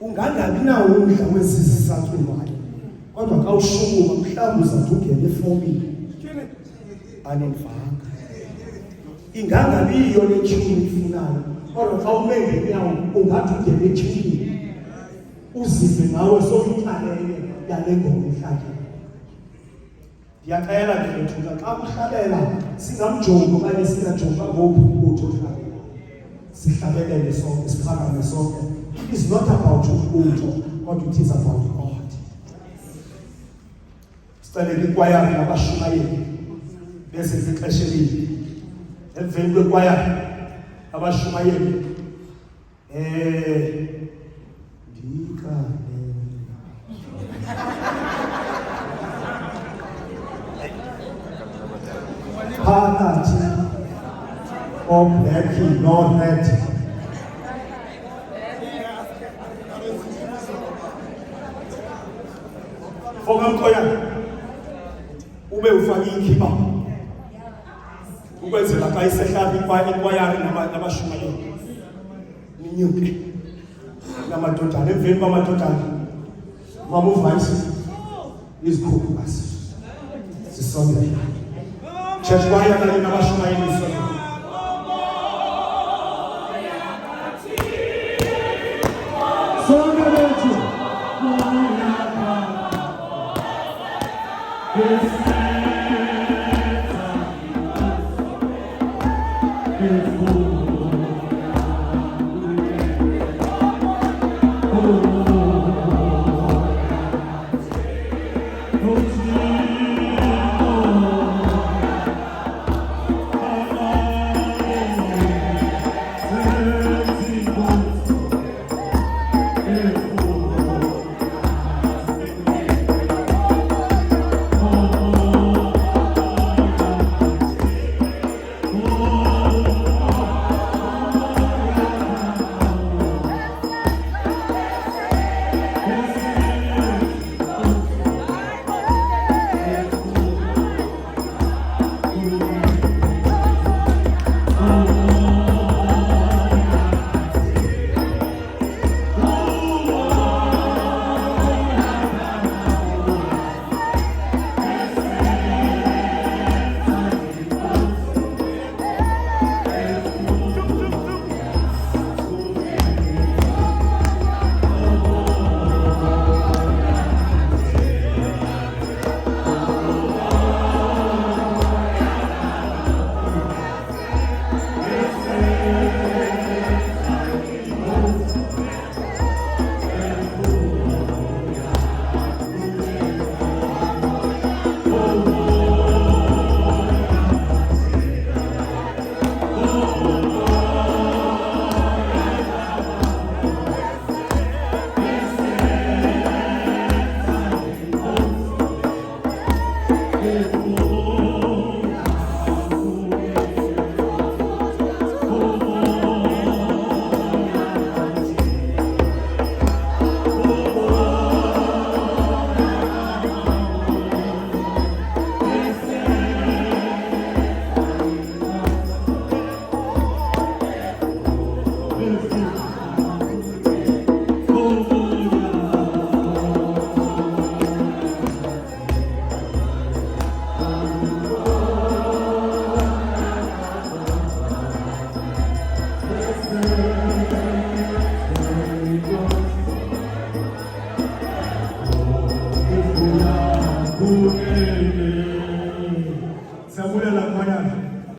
Ungangabi nawo umdla wezizwe sakhe imali. Kodwa xa ushukuma mhlawumbe uzathi ungene efomini. Anemvanga. Ingangabiyo le tune ifunayo. Kodwa xa ume ngenyawo ungathi ungene etshini. Uzive nawe sowuyithalele yale ngoma ihlakile. Ndiyaxela ndiyethuka xa uhlalela singamjongi okanye singajonga ngophi ukuthi uhlalela. Sihlabelele sonke, siphakame sonke. It's not about umuntu, but it is about God. Sicela ikwayari abashumayeli bese sixeshe lini. Emveni kwekwayari abashumayeli ndikane phakathi oblekhi nonet Fokamkoya ube ufake ikhiba ukwenzela xa isehlala ikwayari nabashumayeli ninyuke namadodana emveni kwamadodana mama uvice izikhulu basi sisondela church choir kanye nabashumayeli sisondela